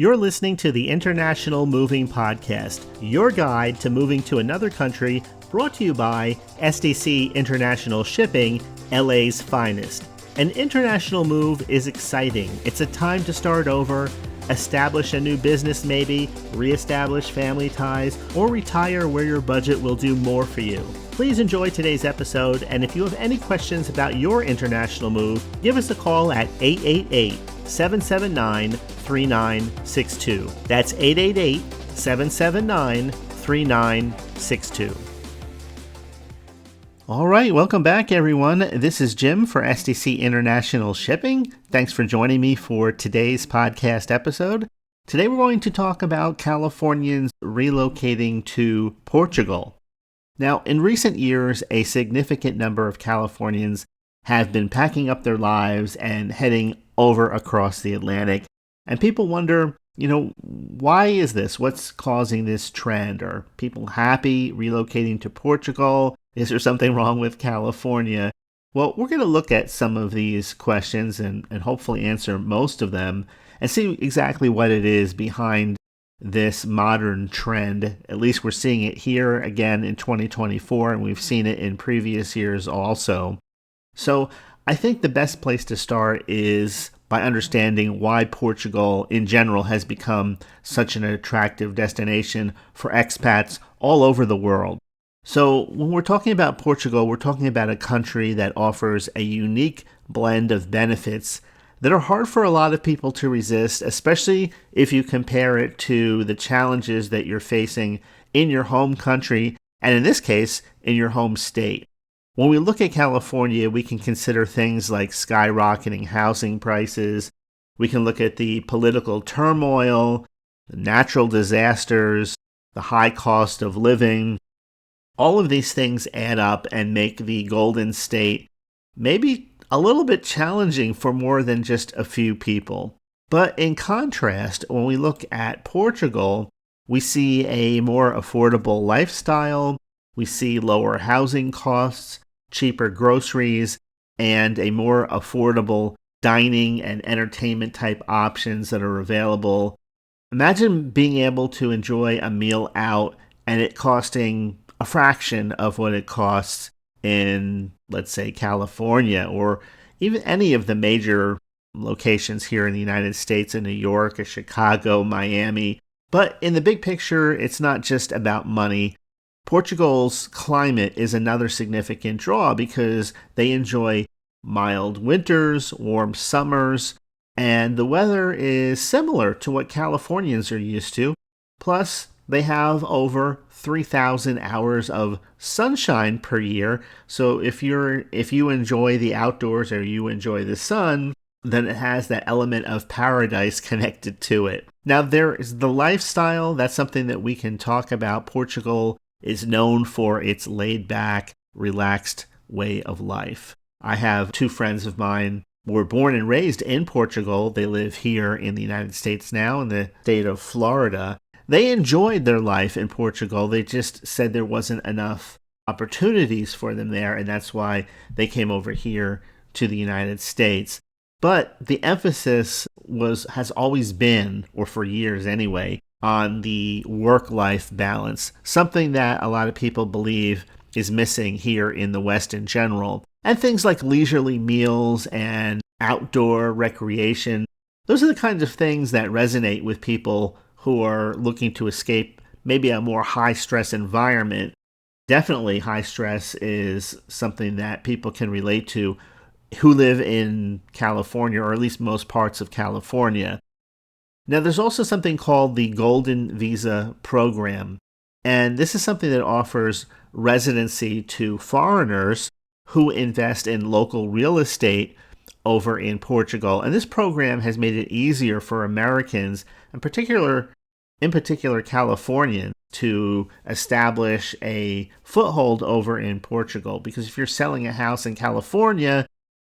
You're listening to the International Moving Podcast, your guide to moving to another country, brought to you by SDC International Shipping, LA's finest. An international move is exciting. It's a time to start over, establish a new business maybe, reestablish family ties, or retire where your budget will do more for you. Please enjoy today's episode, and if you have any questions about your international move, give us a call at 888-779-3962. That's 888-779-3962. All right, welcome back, everyone. This is Jim for SDC International Shipping. Thanks for joining me for today's podcast episode. Today we're going to talk about Californians relocating to Portugal. Now, in recent years, a significant number of Californians have been packing up their lives and heading over across the Atlantic. And people wonder, why is this? What's causing this trend? Are people happy relocating to Portugal? Is there something wrong with California? Well, we're going to look at some of these questions and hopefully answer most of them and see exactly what it is behind this modern trend. At least we're seeing it here again in 2024, and we've seen it in previous years also. So I think the best place to start is by understanding why Portugal in general has become such an attractive destination for expats all over the world. So when we're talking about Portugal, we're talking about a country that offers a unique blend of benefits that are hard for a lot of people to resist, especially if you compare it to the challenges that you're facing in your home country, and in this case, in your home state. When we look at California, we can consider things like skyrocketing housing prices. We can look at the political turmoil, the natural disasters, the high cost of living. All of these things add up and make the Golden State maybe a little bit challenging for more than just a few people. But in contrast, when we look at Portugal, we see a more affordable lifestyle, we see lower housing costs, cheaper groceries, and a more affordable dining and entertainment type options that are available. Imagine being able to enjoy a meal out and it costing a fraction of what it costs in, let's say, California, or even any of the major locations here in the United States, in New York, or Chicago, Miami. But in the big picture, it's not just about money. Portugal's climate is another significant draw because they enjoy mild winters, warm summers, and the weather is similar to what Californians are used to. Plus, they have over 3,000 hours of sunshine per year. So if you enjoy the outdoors or you enjoy the sun, then it has that element of paradise connected to it. Now, there is the lifestyle. That's something that we can talk about. Portugal is known for its laid-back, relaxed way of life. I have two friends of mine who were born and raised in Portugal. They live here in the United States now, in the state of Florida. They enjoyed their life in Portugal. They just said there wasn't enough opportunities for them there, and that's why they came over here to the United States. But the emphasis has always been, or for years anyway, on the work-life balance, something that a lot of people believe is missing here in the West in general. And things like leisurely meals and outdoor recreation, those are the kinds of things that resonate with people who are looking to escape maybe a more high-stress environment. Definitely high stress is something that people can relate to who live in California, or at least most parts of California. Now, there's also something called the Golden Visa Program, and this is something that offers residency to foreigners who invest in local real estate over in Portugal. And this program has made it easier for Americans, in particular Californians, to establish a foothold over in Portugal. Because if you're selling a house in California,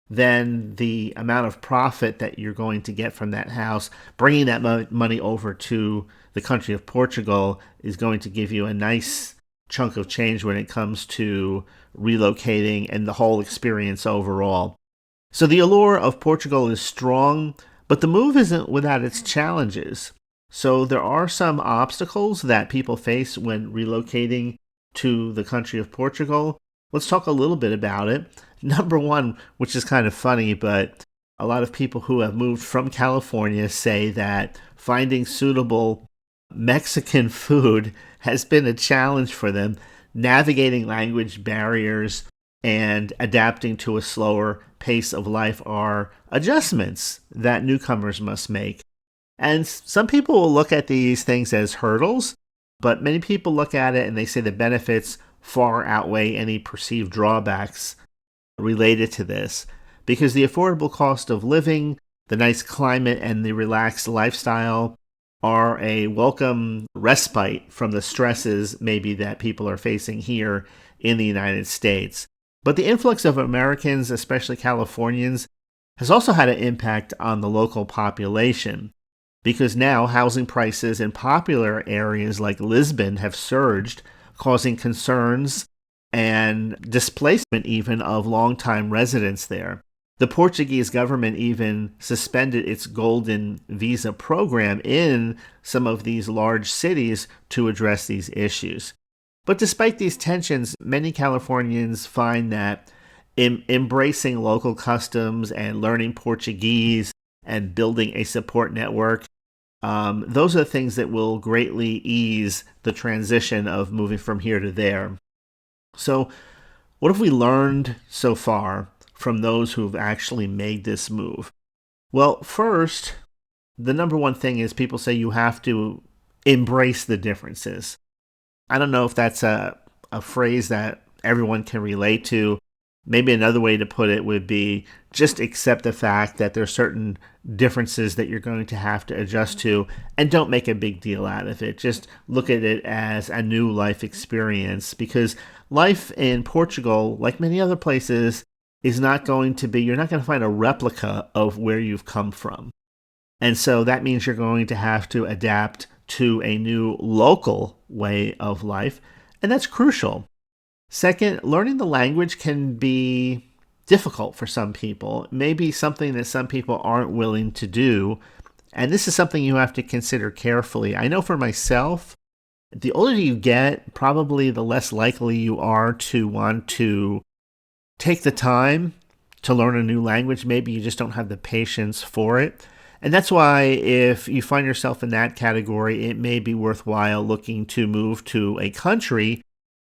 then the amount of profit that you're going to get from that house, bringing that money over to the country of Portugal, is going to give you a nice chunk of change when it comes to relocating and the whole experience overall. So the allure of Portugal is strong, but the move isn't without its challenges. So there are some obstacles that people face when relocating to the country of Portugal. Let's talk a little bit about it. Number one, which is kind of funny, but a lot of people who have moved from California say that finding suitable Mexican food has been a challenge for them, navigating language barriers and adapting to a slower pace of life are adjustments that newcomers must make. And some people will look at these things as hurdles, but many people look at it and they say the benefits far outweigh any perceived drawbacks related to this because the affordable cost of living, the nice climate, and the relaxed lifestyle are a welcome respite from the stresses maybe that people are facing here in the United States. But the influx of Americans, especially Californians, has also had an impact on the local population because now housing prices in popular areas like Lisbon have surged, causing concerns and displacement even of longtime residents there. The Portuguese government even suspended its golden visa program in some of these large cities to address these issues. But despite these tensions, many Californians find that embracing local customs and learning Portuguese and building a support network, those are the things that will greatly ease the transition of moving from here to there. So, what have we learned so far from those who've actually made this move? Well, first, the number one thing is people say you have to embrace the differences. I don't know if that's a phrase that everyone can relate to. Maybe another way to put it would be just accept the fact that there are certain differences that you're going to have to adjust to and don't make a big deal out of it. Just look at it as a new life experience because life in Portugal, like many other places, is not going to be, you're not going to find a replica of where you've come from. And so that means you're going to have to adapt to a new local way of life, and that's crucial. Second, learning the language can be difficult for some people, maybe something that some people aren't willing to do. And this is something you have to consider carefully. I know for myself, the older you get, probably the less likely you are to want to take the time to learn a new language. Maybe you just don't have the patience for it. And that's why if you find yourself in that category, it may be worthwhile looking to move to a country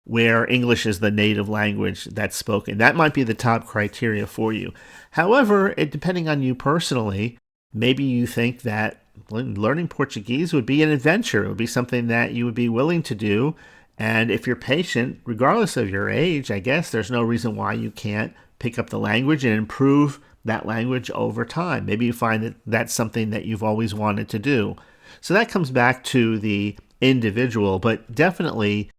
where English is the native language that's spoken. That might be the top criteria for you. However, depending on you personally, maybe you think that learning Portuguese would be an adventure. It would be something that you would be willing to do. And if you're patient, regardless of your age, I guess there's no reason why you can't pick up the language and improve that language over time. Maybe you find that that's something that you've always wanted to do. So that comes back to the individual, but definitely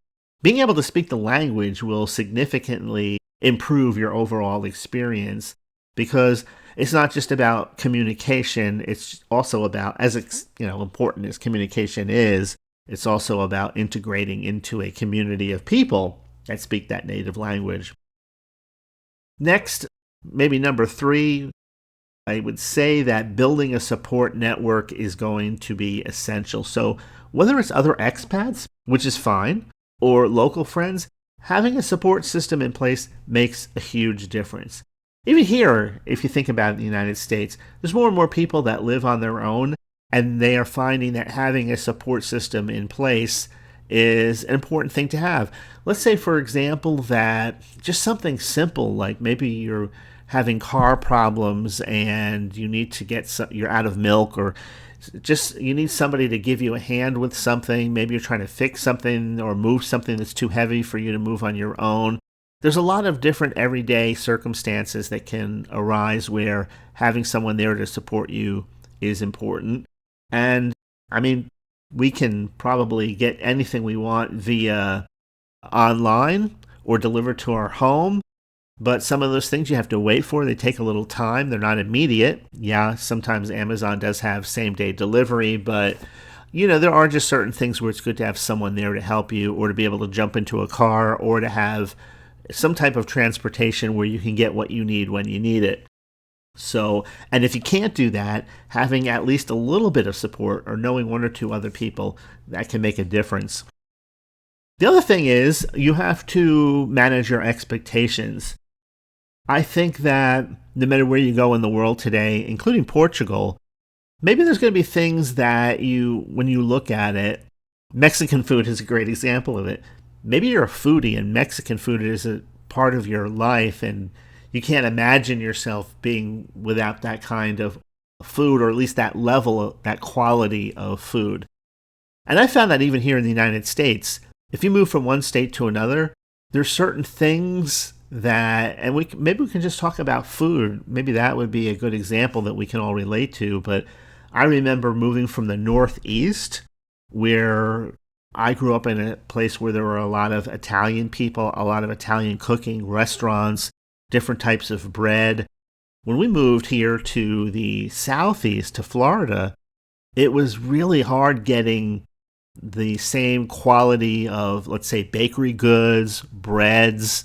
being able to speak the language will significantly improve your overall experience because it's not just about communication. It's also about, as important as communication is, it's also about integrating into a community of people that speak that native language. Next, maybe number 3, I would say that building a support network is going to be essential. So whether it's other expats, which is fine, or local friends, having a support system in place makes a huge difference. Even here, if you think about it in the United States, there's more and more people that live on their own, and they are finding that having a support system in place is an important thing to have. Let's say, for example, that just something simple, like maybe you're having car problems and you need to you're out of milk, or just you need somebody to give you a hand with something. Maybe you're trying to fix something or move something that's too heavy for you to move on your own. There's a lot of different everyday circumstances that can arise where having someone there to support you is important. And I mean, we can probably get anything we want via online or delivered to our home. But some of those things you have to wait for. They take a little time. They're not immediate. Yeah, sometimes Amazon does have same-day delivery, but there are just certain things where it's good to have someone there to help you, or to be able to jump into a car, or to have some type of transportation where you can get what you need when you need it. So, and if you can't do that, having at least a little bit of support or knowing one or two other people, that can make a difference. The other thing is you have to manage your expectations. I think that no matter where you go in the world today, including Portugal, maybe there's going to be things that when you look at it, Mexican food is a great example of it. Maybe you're a foodie and Mexican food is a part of your life and you can't imagine yourself being without that kind of food, or at least that level of that quality of food. And I found that even here in the United States, if you move from one state to another, there's certain things that, and maybe we can just talk about food. Maybe that would be a good example that we can all relate to. But I remember moving from the Northeast, where I grew up in a place where there were a lot of Italian people, a lot of Italian cooking, restaurants, different types of bread. When we moved here to the Southeast, to Florida, it was really hard getting the same quality of, let's say, bakery goods, breads.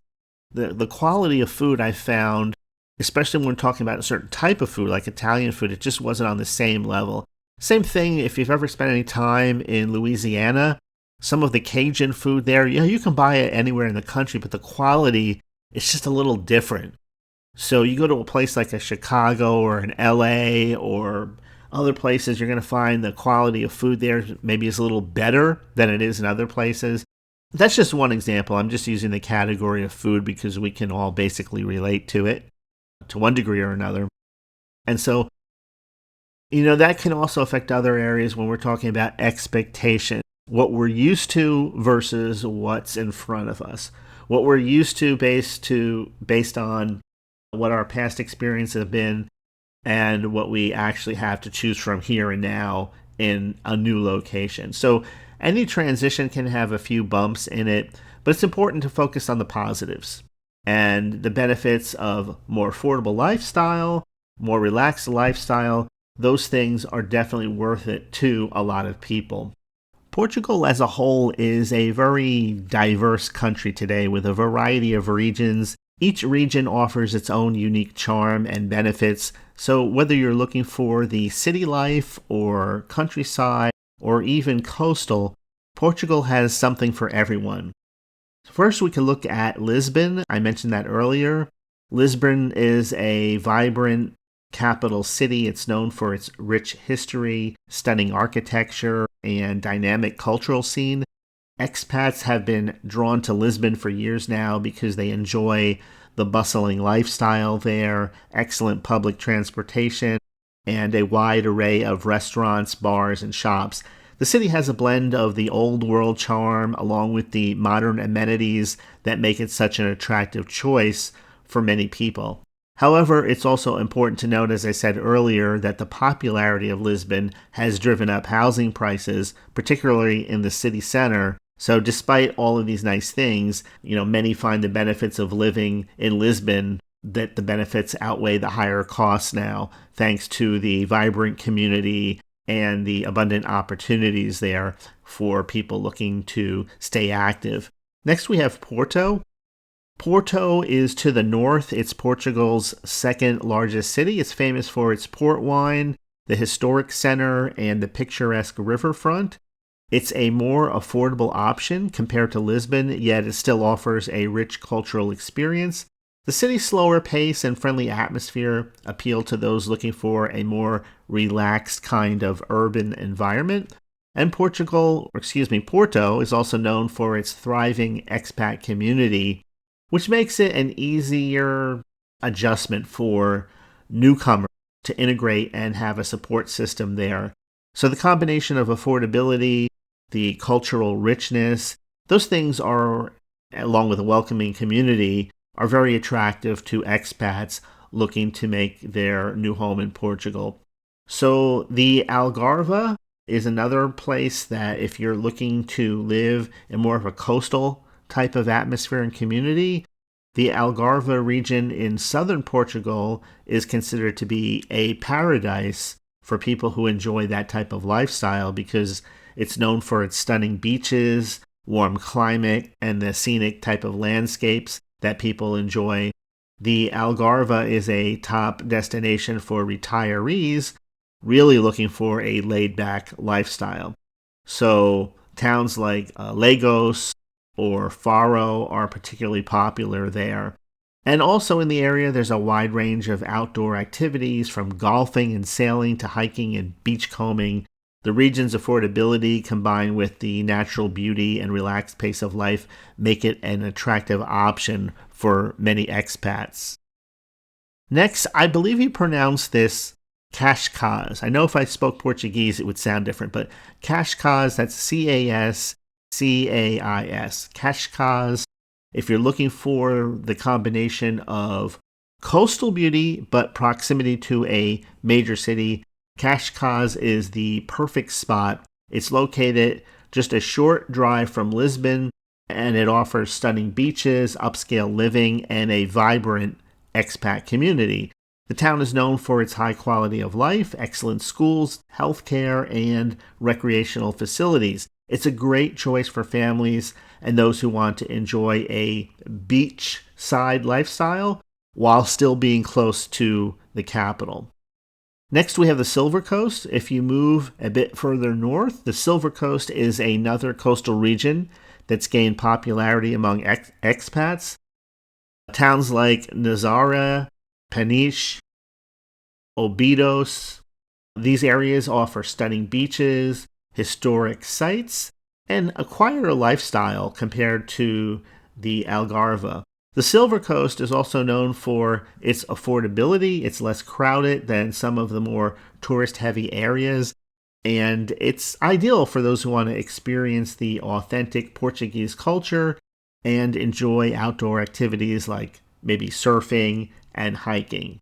The quality of food I found, especially when we're talking about a certain type of food, like Italian food, it just wasn't on the same level. Same thing if you've ever spent any time in Louisiana, some of the Cajun food there, you can buy it anywhere in the country, but the quality is just a little different. So you go to a place like a Chicago or an LA or other places, you're going to find the quality of food there maybe is a little better than it is in other places. That's just one example. I'm just using the category of food because we can all basically relate to it to one degree or another. And so, that can also affect other areas when we're talking about expectation. What we're used to versus what's in front of us. What we're used to based on what our past experiences have been and what we actually have to choose from here and now in a new location. So any transition can have a few bumps in it, but it's important to focus on the positives and the benefits of more affordable lifestyle, more relaxed lifestyle. Those things are definitely worth it to a lot of people. Portugal as a whole is a very diverse country today with a variety of regions. Each region offers its own unique charm and benefits, so whether you're looking for the city life or countryside or even coastal, Portugal has something for everyone. First, we can look at Lisbon. I mentioned that earlier. Lisbon is a vibrant capital city. It's known for its rich history, stunning architecture, and dynamic cultural scene. Expats have been drawn to Lisbon for years now because they enjoy the bustling lifestyle there, excellent public transportation, and a wide array of restaurants, bars, and shops. The city has a blend of the old world charm along with the modern amenities that make it such an attractive choice for many people. However, it's also important to note, as I said earlier, that the popularity of Lisbon has driven up housing prices, particularly in the city center. So despite all of these nice things, many find the benefits of living in Lisbon, that the benefits outweigh the higher costs now, thanks to the vibrant community and the abundant opportunities there for people looking to stay active. Next, we have Porto. Porto is to the north. It's Portugal's second largest city. It's famous for its port wine, the historic center, and the picturesque riverfront. It's a more affordable option compared to Lisbon, yet it still offers a rich cultural experience. The city's slower pace and friendly atmosphere appeal to those looking for a more relaxed kind of urban environment. And Porto is also known for its thriving expat community, which makes it an easier adjustment for newcomers to integrate and have a support system there. So the combination of affordability, the cultural richness, those things are, along with a welcoming community, are very attractive to expats looking to make their new home in Portugal. So the Algarve is another place that if you're looking to live in more of a coastal type of atmosphere and community, the Algarve region in southern Portugal is considered to be a paradise for people who enjoy that type of lifestyle because it's known for its stunning beaches, warm climate, and the scenic type of landscapes that people enjoy. The Algarve is a top destination for retirees really looking for a laid-back lifestyle. So towns like Lagos or Faro are particularly popular there. And also in the area, there's a wide range of outdoor activities from golfing and sailing to hiking and beachcombing. The region's affordability combined with the natural beauty and relaxed pace of life make it an attractive option for many expats. Next, I believe you pronounce this Cascais. I know if I spoke Portuguese, it would sound different, but Cascais, that's Cascais. Cascais. If you're looking for the combination of coastal beauty but proximity to a major city, Cascais is the perfect spot. It's located just a short drive from Lisbon, and it offers stunning beaches, upscale living, and a vibrant expat community. The town is known for its high quality of life, excellent schools, healthcare, and recreational facilities. It's a great choice for families and those who want to enjoy a beachside lifestyle while still being close to the capital. Next, we have the Silver Coast. If you move a bit further north, the Silver Coast is another coastal region that's gained popularity among expats. Towns like Nazaré, Peniche, Obidos, these areas offer stunning beaches, historic sites, and a quieter lifestyle compared to the Algarve. The Silver Coast is also known for its affordability. It's less crowded than some of the more tourist-heavy areas, and it's ideal for those who want to experience the authentic Portuguese culture and enjoy outdoor activities like maybe surfing and hiking.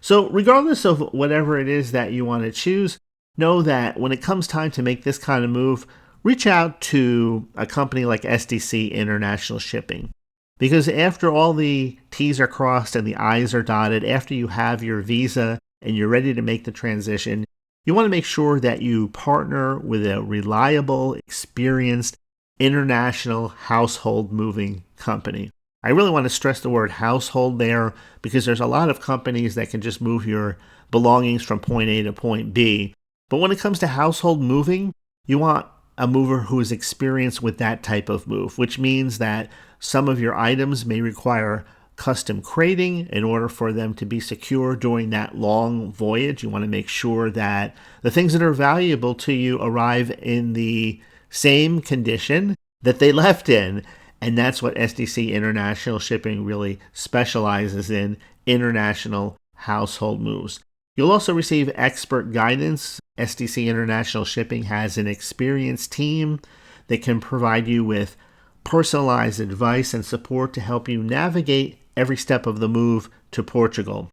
So regardless of whatever it is that you want to choose, know that when it comes time to make this kind of move, reach out to a company like SDC International Shipping. Because after all the T's are crossed and the I's are dotted, after you have your visa and you're ready to make the transition, you want to make sure that you partner with a reliable, experienced, international household moving company. I really want to stress the word household there because there's a lot of companies that can just move your belongings from point A to point B. But when it comes to household moving, you want a mover who is experienced with that type of move, which means that some of your items may require custom crating in order for them to be secure during that long voyage. You want to make sure that the things that are valuable to you arrive in the same condition that they left in. And that's what SDC International Shipping really specializes in, international household moves. You'll also receive expert guidance. SDC International Shipping has an experienced team that can provide you with personalized advice and support to help you navigate every step of the move to Portugal.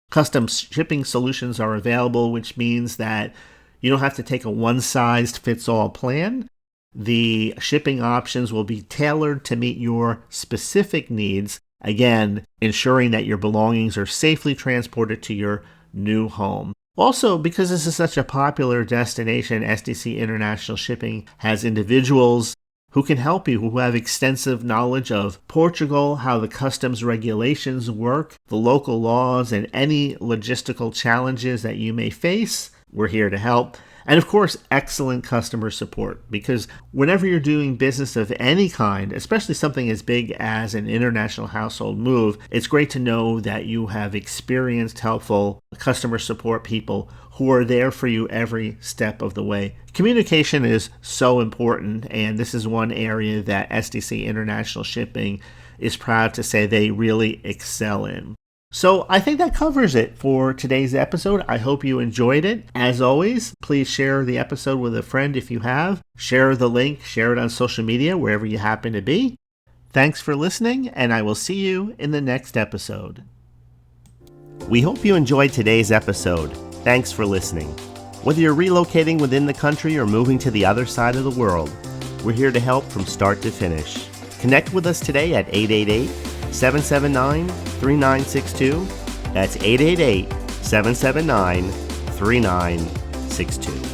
Custom shipping solutions are available, which means that you don't have to take a one-size-fits-all plan. The shipping options will be tailored to meet your specific needs, again, ensuring that your belongings are safely transported to your new home. Also, because this is such a popular destination, SDC International Shipping has individuals who can help you, who have extensive knowledge of Portugal, how the customs regulations work, the local laws, and any logistical challenges that you may face. We're here to help. And of course, excellent customer support, because whenever you're doing business of any kind, especially something as big as an international household move, it's great to know that you have experienced, helpful customer support people who are there for you every step of the way. Communication is so important, and this is one area that SDC International Shipping is proud to say they really excel in. So I think that covers it for today's episode. I hope you enjoyed it. As always, please share the episode with a friend if you have. Share the link, share it on social media, wherever you happen to be. Thanks for listening, and I will see you in the next episode. We hope you enjoyed today's episode. Thanks for listening. Whether you're relocating within the country or moving to the other side of the world, we're here to help from start to finish. Connect with us today at 888-779-3962. That's 888-779-3962.